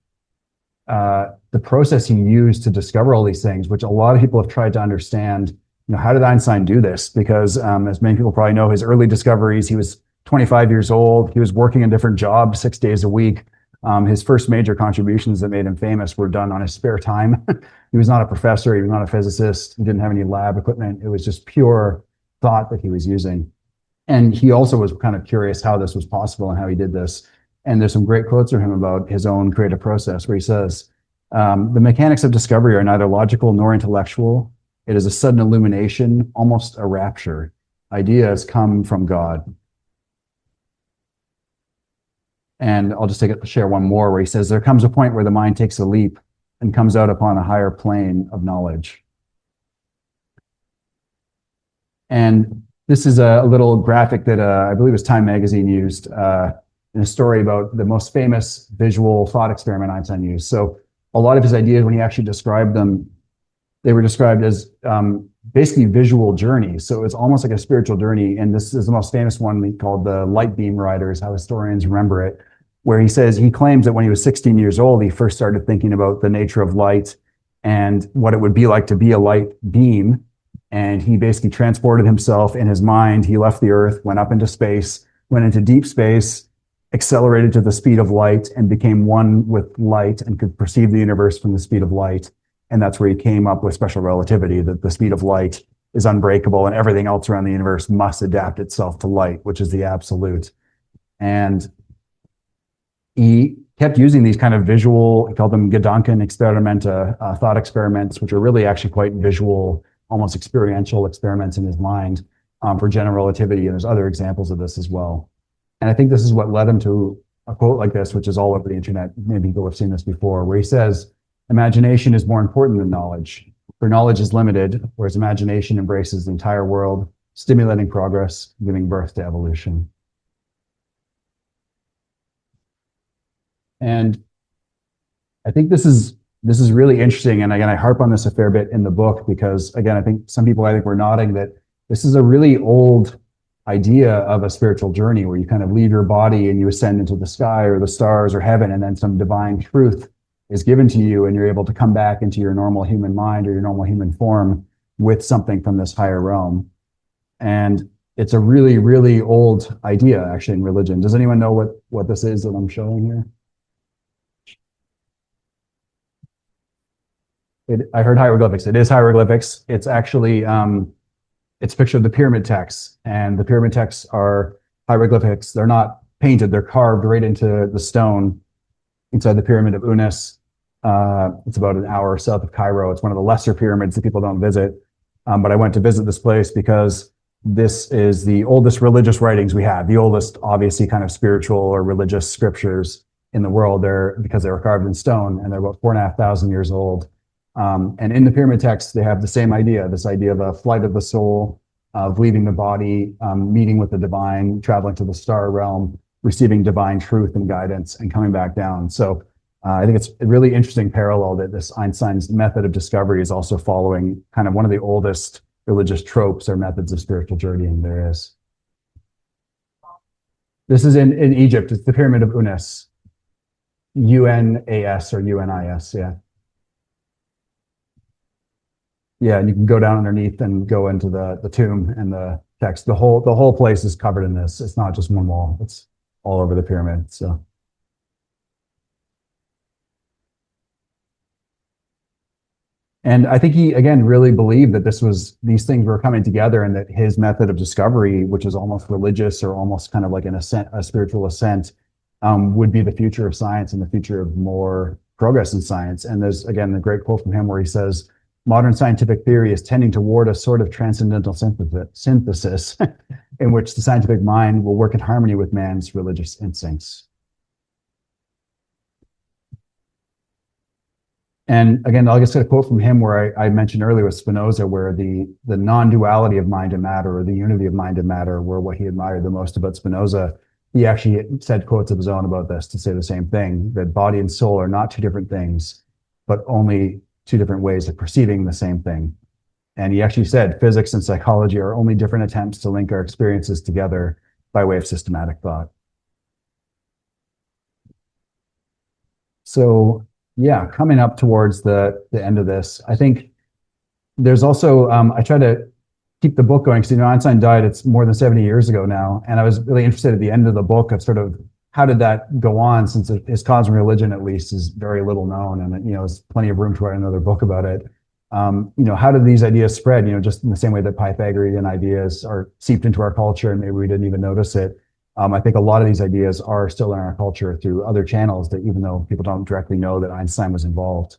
the process he used to discover all these things, which a lot of people have tried to understand. How did Einstein do this? Because as many people probably know, his early discoveries, he was 25 years old. He was working a different job 6 days a week. His first major contributions that made him famous were done on his spare time. He was not a professor. He was not a physicist. He didn't have any lab equipment. It was just pure thought that he was using. And he also was kind of curious how this was possible and how he did this. And there's some great quotes from him about his own creative process where he says, the mechanics of discovery are neither logical nor intellectual. It is a sudden illumination, almost a rapture. Ideas come from God. And I'll just share one more where he says, there comes a point where the mind takes a leap and comes out upon a higher plane of knowledge. And this is a little graphic that I believe it was Time magazine used in a story about the most famous visual thought experiment Einstein used. So a lot of his ideas, when he actually described them, they were described as basically visual journeys. So it's almost like a spiritual journey. And this is the most famous one called the light beam rider, is how historians remember it, where he says, he claims that when he was 16 years old, he first started thinking about the nature of light and what it would be like to be a light beam. And he basically transported himself in his mind. He left the Earth, went up into space, went into deep space, accelerated to the speed of light and became one with light and could perceive the universe from the speed of light. And that's where he came up with special relativity, that the speed of light is unbreakable and everything else around the universe must adapt itself to light, which is the absolute. And he kept using these kind of visual, he called them Gedanken Experimenta, thought experiments, which are really actually quite visual, almost experiential experiments in his mind for general relativity. And there's other examples of this as well. And I think this is what led him to a quote like this, which is all over the internet. Maybe people have seen this before, where he says, imagination is more important than knowledge, for knowledge is limited, whereas imagination embraces the entire world, stimulating progress, giving birth to evolution. And I think this is really interesting. And again, I harp on this a fair bit in the book because, again, I think some people, were nodding that this is a really old idea of a spiritual journey where you kind of leave your body and you ascend into the sky or the stars or heaven, and then some divine truth is given to you and you're able to come back into your normal human mind or your normal human form with something from this higher realm. And it's a really, really old idea actually in religion. Does anyone know what this is that I'm showing here? I heard hieroglyphics. It is hieroglyphics. It's actually, it's a picture of the pyramid texts, and the pyramid texts are hieroglyphics. They're not painted. They're carved right into the stone inside the pyramid of Unis. It's about an hour south of Cairo. It's one of the lesser pyramids that people don't visit. But I went to visit this place because this is the oldest religious writings we have, the oldest, obviously, kind of spiritual or religious scriptures in the world. Because they were carved in stone, and they're about 4,500 years old. And in the pyramid texts, they have the same idea, this idea of a flight of the soul, of leaving the body, meeting with the divine, traveling to the star realm, receiving divine truth and guidance, and coming back down. So I think it's a really interesting parallel that this Einstein's method of discovery is also following kind of one of the oldest religious tropes or methods of spiritual journeying there is. This is in Egypt. It's the Pyramid of Unis. UNAS or UNIS, yeah. Yeah, and you can go down underneath and go into the tomb and the text. The whole place is covered in this. It's not just one wall. It's all over the pyramid. So And I think he, again, really believed that these things were coming together and that his method of discovery, which is almost religious or almost kind of like an ascent, a spiritual ascent, would be the future of science and the future of more progress in science. And there's, again, the great quote from him where he says, modern scientific theory is tending toward a sort of transcendental synthesis in which the scientific mind will work in harmony with man's religious instincts. And again, I'll just get a quote from him where I mentioned earlier with Spinoza, where the non-duality of mind and matter, or the unity of mind and matter, were what he admired the most about Spinoza. He actually said quotes of his own about this to say the same thing, that body and soul are not two different things, but only two different ways of perceiving the same thing. And he actually said physics and psychology are only different attempts to link our experiences together by way of systematic thought. So yeah, coming up towards the end of this, I think there's also, I try to keep the book going because, Einstein died, it's more than 70 years ago now. And I was really interested at the end of the book of sort of how did that go on, since his cause and religion, at least, is very little known. And, there's plenty of room to write another book about it. How did these ideas spread, just in the same way that Pythagorean ideas are seeped into our culture and maybe we didn't even notice it. I think a lot of these ideas are still in our culture through other channels, that even though people don't directly know that Einstein was involved.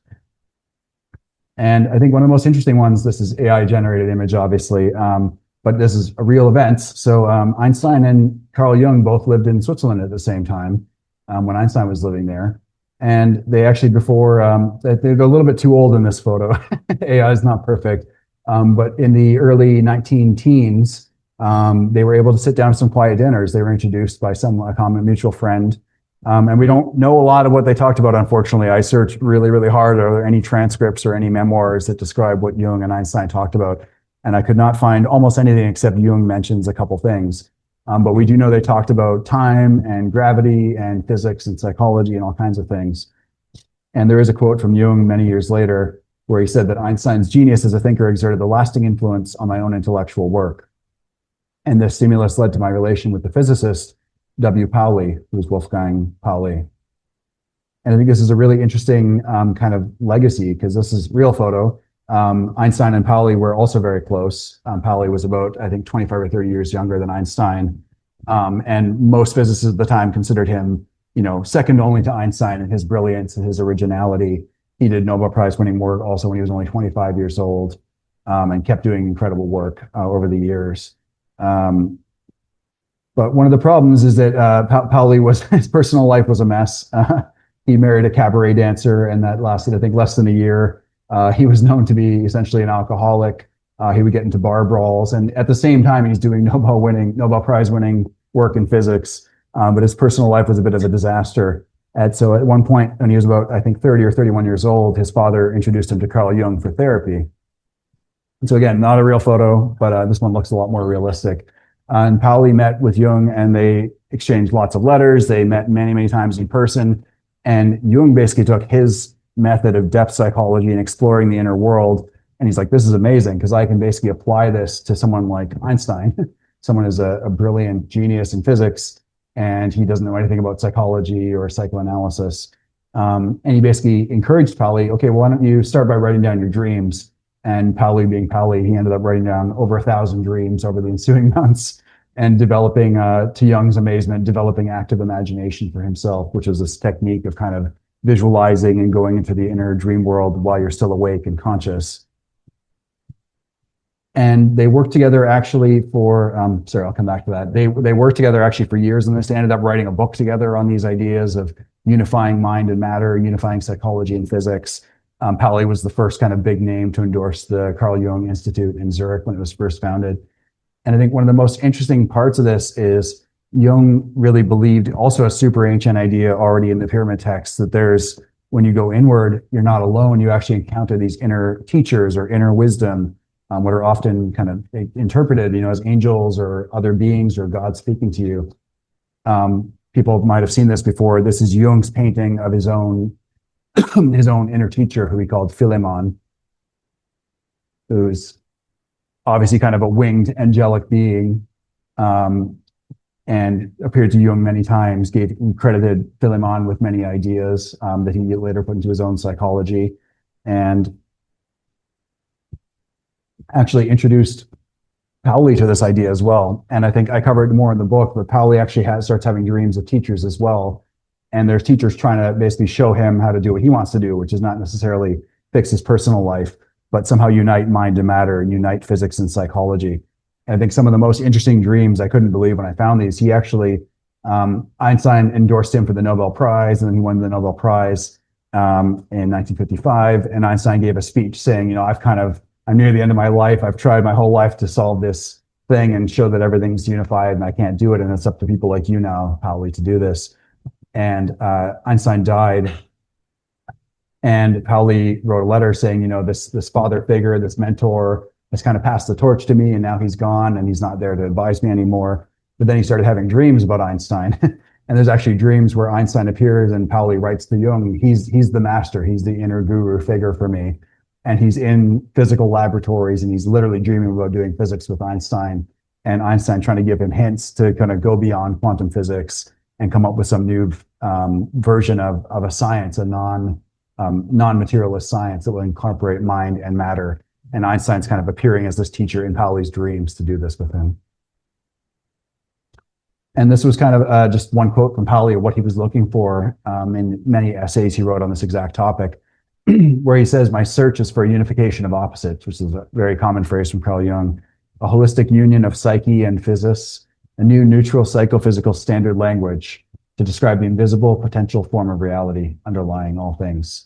And I think one of the most interesting ones, this is AI generated image, obviously, but this is a real event. So Einstein and Carl Jung both lived in Switzerland at the same time when Einstein was living there. And they actually, before, they're a little bit too old in this photo. AI is not perfect. But in the early 19-teens, they were able to sit down for some quiet dinners. They were introduced by a common mutual friend. And we don't know a lot of what they talked about, unfortunately. I searched really, really hard. Are there any transcripts or any memoirs that describe what Jung and Einstein talked about? And I could not find almost anything except Jung mentions a couple things. But we do know they talked about time and gravity and physics and psychology and all kinds of things. And there is a quote from Jung many years later where he said that Einstein's genius as a thinker exerted a lasting influence on my own intellectual work. And this stimulus led to my relation with the physicist, W. Pauli, who's Wolfgang Pauli. And I think this is a really interesting kind of legacy, because this is real photo. Einstein and Pauli were also very close. Pauli was about, I think, 25 or 30 years younger than Einstein. And most physicists at the time considered him, second only to Einstein in his brilliance and his originality. He did Nobel Prize winning work also when he was only 25 years old, and kept doing incredible work over the years. But one of the problems is that Pauli his personal life was a mess. He married a cabaret dancer, and that lasted, I think, less than a year. He was known to be essentially an alcoholic. He would get into bar brawls, and at the same time, he's doing Nobel Prize winning work in physics. But his personal life was a bit of a disaster. And so at one point, when he was about, I think, 30 or 31 years old, his father introduced him to Carl Jung for therapy. And so again, not a real photo, but this one looks a lot more realistic. And Pauli met with Jung, and they exchanged lots of letters. They met many, many times in person. And Jung basically took his method of depth psychology and exploring the inner world. And he's like, this is amazing, because I can basically apply this to someone like Einstein. Someone is a brilliant genius in physics, and he doesn't know anything about psychology or psychoanalysis. And he basically encouraged Pauli, okay, well, why don't you start by writing down your dreams? And Pauli being Pauli, he ended up writing down over 1,000 dreams over the ensuing months, and developing, to Jung's amazement, developing active imagination for himself, which is this technique of kind of visualizing and going into the inner dream world while you're still awake and conscious. And they worked together actually for, sorry, I'll come back to that. They worked together actually for years on this. They ended up writing a book together on these ideas of unifying mind and matter, unifying psychology and physics. Pauli was the first kind of big name to endorse the Carl Jung Institute in Zurich when it was first founded. And I think one of the most interesting parts of this is Jung really believed also a super ancient idea already in the pyramid text, that there's, when you go inward, you're not alone. You actually encounter these inner teachers or inner wisdom, what are often kind of interpreted, as angels or other beings or God speaking to you. People might have seen this before. This is Jung's painting of his own inner teacher, who he called Philemon, who's obviously kind of a winged angelic being, and appeared to Jung many times, credited Philemon with many ideas that he later put into his own psychology. And actually introduced Pauli to this idea as well. And I think I covered more in the book, but Pauli actually starts having dreams of teachers as well. And there's teachers trying to basically show him how to do what he wants to do, which is not necessarily fix his personal life, but somehow unite mind and matter and unite physics and psychology. And I think some of the most interesting dreams, I couldn't believe when I found these, he actually, Einstein endorsed him for the Nobel Prize, and then he won the Nobel Prize in 1955. And Einstein gave a speech saying, I'm near the end of my life. I've tried my whole life to solve this thing and show that everything's unified and I can't do it. And it's up to people like you now, Pauli, to do this. And Einstein died. And Pauli wrote a letter saying, this father figure, this mentor has kind of passed the torch to me, and now he's gone and he's not there to advise me anymore. But then he started having dreams about Einstein. And there's actually dreams where Einstein appears and Pauli writes to Jung, he's the master, he's the inner guru figure for me. And he's in physical laboratories and he's literally dreaming about doing physics with Einstein, and Einstein trying to give him hints to kind of go beyond quantum physics and come up with some new version of a science, a non-materialist science that will incorporate mind and matter. And Einstein's kind of appearing as this teacher in Pauli's dreams to do this with him. And this was kind of just one quote from Pauli of what he was looking for in many essays he wrote on this exact topic, where he says, "My search is for a unification of opposites," which is a very common phrase from Carl Jung, "a holistic union of psyche and physis, a new neutral psychophysical standard language to describe the invisible potential form of reality underlying all things."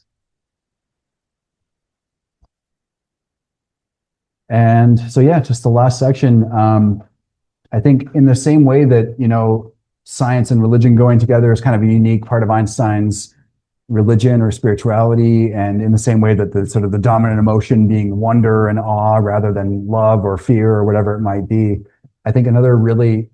And so, yeah, just the last section. I think in the same way that, science and religion going together is kind of a unique part of Einstein's religion or spirituality, and in the same way that the sort of the dominant emotion being wonder and awe rather than love or fear or whatever it might be, I think another really,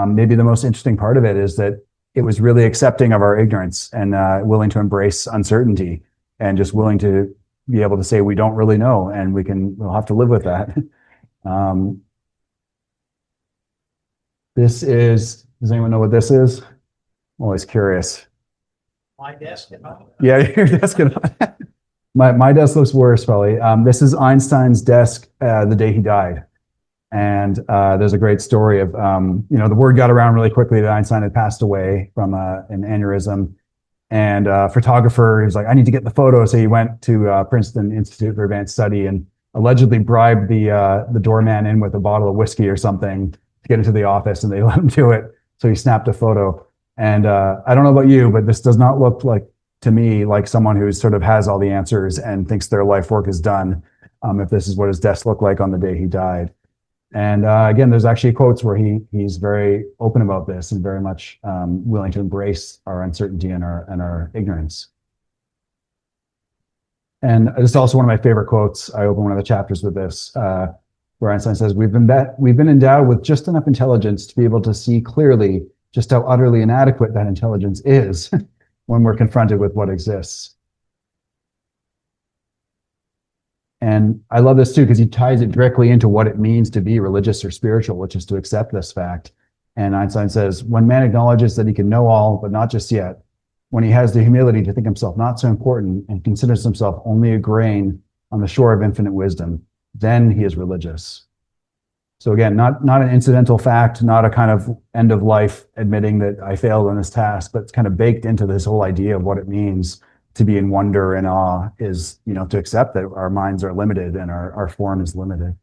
maybe the most interesting part of it is that it was really accepting of our ignorance and willing to embrace uncertainty and just willing to be able to say we don't really know, and we'll have to live with that. Does anyone know what this is? I'm always curious. My desk. Yeah, your desk. My desk looks worse, probably. This is Einstein's desk the day he died. And there's a great story of, the word got around really quickly that Einstein had passed away from an aneurysm. And a photographer, he was like, "I need to get the photo." So he went to Princeton Institute for Advanced Study and allegedly bribed the doorman in with a bottle of whiskey or something to get into the office, and they let him do it. So he snapped a photo. And I don't know about you, but this does not look like, to me, like someone who sort of has all the answers and thinks their life work is done, if this is what his desk looked like on the day he died. And again, there's actually quotes where he's very open about this and very much willing to embrace our uncertainty and our ignorance. And it's also one of my favorite quotes. I open one of the chapters with this, where Einstein says, we've been endowed with just enough intelligence to be able to see clearly just how utterly inadequate that intelligence is when we're confronted with what exists." And I love this too, because he ties it directly into what it means to be religious or spiritual, which is to accept this fact. And Einstein says, "When man acknowledges that he can know all, but not just yet, when he has the humility to think himself not so important and considers himself only a grain on the shore of infinite wisdom, then he is religious." So again, not an incidental fact, not a kind of end of life admitting that I failed on this task, but it's kind of baked into this whole idea of what it means to be in wonder and awe is, to accept that our minds are limited and our form is limited.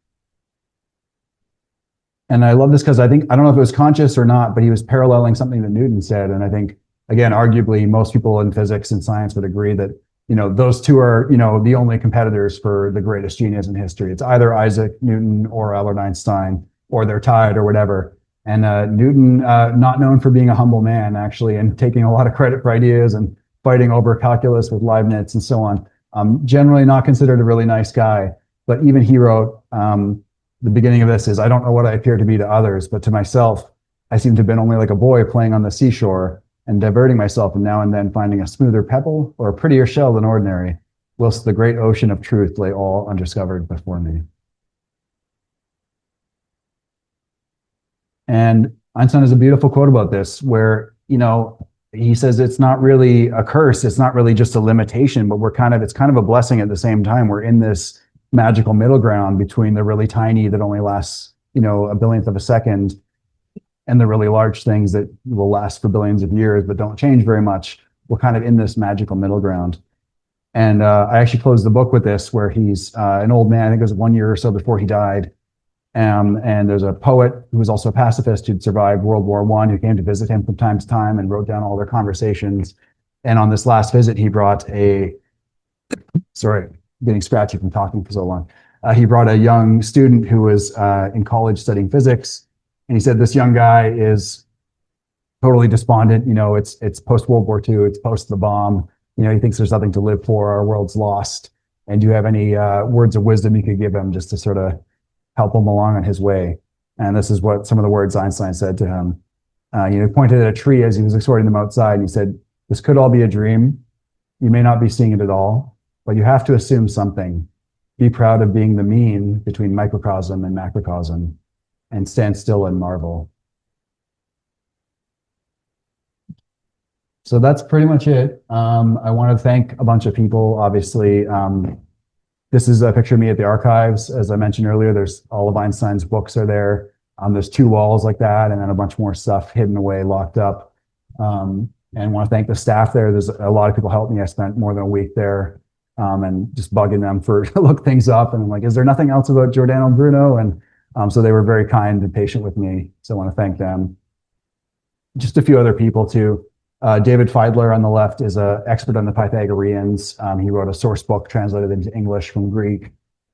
And I love this because I don't know if it was conscious or not, but he was paralleling something that Newton said. And I think, again, arguably most people in physics and science would agree that, those two are, the only competitors for the greatest genius in history. It's either Isaac Newton or Albert Einstein, or they're tied or whatever. And Newton, not known for being a humble man, actually, and taking a lot of credit for ideas and fighting over calculus with Leibniz and so on. Generally not considered a really nice guy, but even he wrote, the beginning of this is, "I don't know what I appear to be to others, but to myself, I seem to have been only like a boy playing on the seashore and diverting myself and now and then finding a smoother pebble or a prettier shell than ordinary, whilst the great ocean of truth lay all undiscovered before me." And Einstein has a beautiful quote about this where, he says it's not really a curse. It's not really just a limitation, but it's kind of a blessing at the same time. We're in this magical middle ground between the really tiny that only lasts, a billionth of a second, and the really large things that will last for billions of years but don't change very much. We're kind of in this magical middle ground. And I actually closed the book with this, where he's an old man. I think it was 1 year or so before he died. And there's a poet who was also a pacifist who'd survived World War I, who came to visit him from time to time and wrote down all their conversations. And on this last visit, he brought sorry, getting scratchy from talking for so long. He brought a young student who was in college studying physics. And he said, this young guy is totally despondent. It's post-World War II, it's post the bomb. He thinks there's nothing to live for, our world's lost. And do you have any words of wisdom you could give him just to sort of help him along on his way? And this is what some of the words Einstein said to him. He pointed at a tree as he was escorting them outside, and he said, this could all be a dream. You may not be seeing it at all, but you have to assume something. Be proud of being the mean between microcosm and macrocosm, and stand still and marvel. So that's pretty much it. I want to thank a bunch of people. Obviously, this is a picture of me at the archives. As I mentioned earlier, there's all of Einstein's books are there. There's 2 walls like that, and then a bunch more stuff hidden away, locked up. And I want to thank the staff there. There's a lot of people helped me. I spent more than a week there, and just bugging them for look things up. And I'm like, is there nothing else about Giordano Bruno? And so they were very kind and patient with me. So I want to thank them. Just a few other people too. David Feidler on the left is an expert on the Pythagoreans. He wrote a source book translated into English from Greek.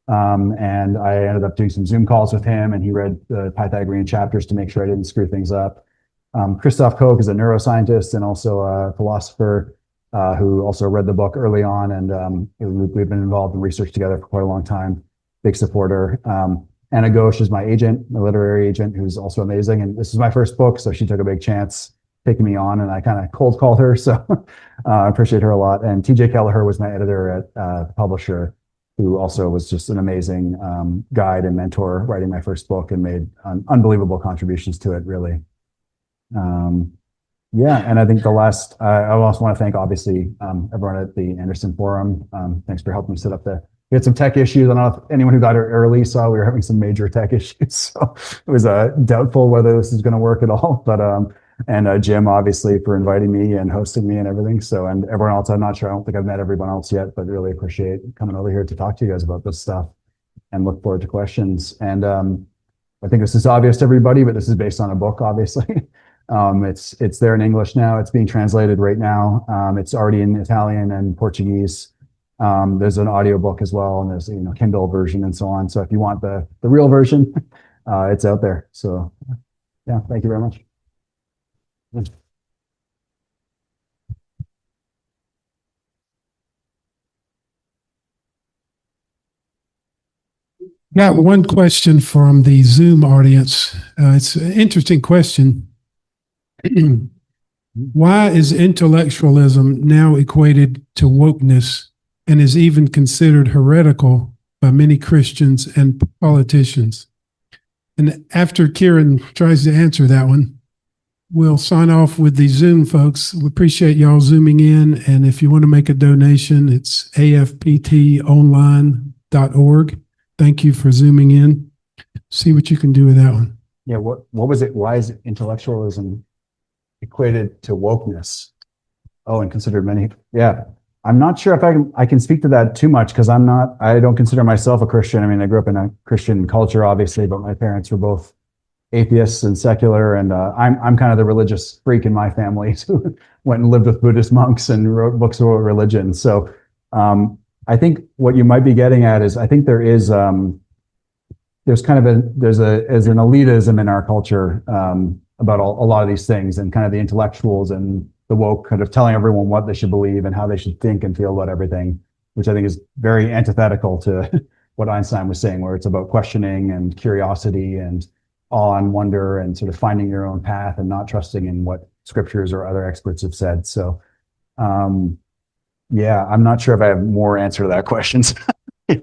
And I ended up doing some Zoom calls with him, and he read the Pythagorean chapters to make sure I didn't screw things up. Christoph Koch is a neuroscientist and also a philosopher who also read the book early on. And we've been involved in research together for quite a long time. Big supporter. Anna Ghosh is my agent, my literary agent, who's also amazing. And this is my first book, so she took a big chance taking me on, and I kind of cold called her. So I appreciate her a lot. And TJ Kelleher was my editor at the publisher, who also was just an amazing guide and mentor writing my first book, and made unbelievable contributions to it, really. Yeah, and I think I also want to thank, obviously, everyone at the Anderson Forum. Thanks for helping me set up we had some tech issues. I don't know if anyone who got here early saw we were having some major tech issues. So it was doubtful whether this is going to work at all. But and Jim, obviously, for inviting me and hosting me and everything. So, and everyone else, I'm not sure. I don't think I've met everyone else yet, but really appreciate coming over here to talk to you guys about this stuff, and look forward to questions. And I think this is obvious to everybody, but this is based on a book, obviously. It's there in English now. It's being translated right now. It's already in Italian and Portuguese. There's an audiobook as well, and there's Kindle version and so on. So if you want the real version, it's out there. So yeah, thank you very much. Got one question from the Zoom audience. It's an interesting question. Why is intellectualism now equated to wokeness and is even considered heretical by many Christians and politicians? And after Kieran tries to answer that one, we'll sign off with the Zoom folks. We appreciate y'all zooming in. And if you want to make a donation, it's afptonline.org. Thank you for zooming in. See what you can do with that one. Yeah, what was it? Why is intellectualism equated to wokeness? Oh, and considered many. Yeah, I'm not sure if I can speak to that too much, because I don't consider myself a Christian. I mean, I grew up in a Christian culture, obviously, but my parents were both atheists and secular, and I'm kind of the religious freak in my family who went and lived with Buddhist monks and wrote books about religion. So I think what you might be getting at is, I think there's an elitism in our culture about a lot of these things, and kind of the intellectuals and the woke kind of telling everyone what they should believe and how they should think and feel about everything, which I think is very antithetical to what Einstein was saying, where it's about questioning and curiosity and awe and wonder and sort of finding your own path and not trusting in what scriptures or other experts have said. So yeah, I'm not sure if I have more answer to that question. Yeah.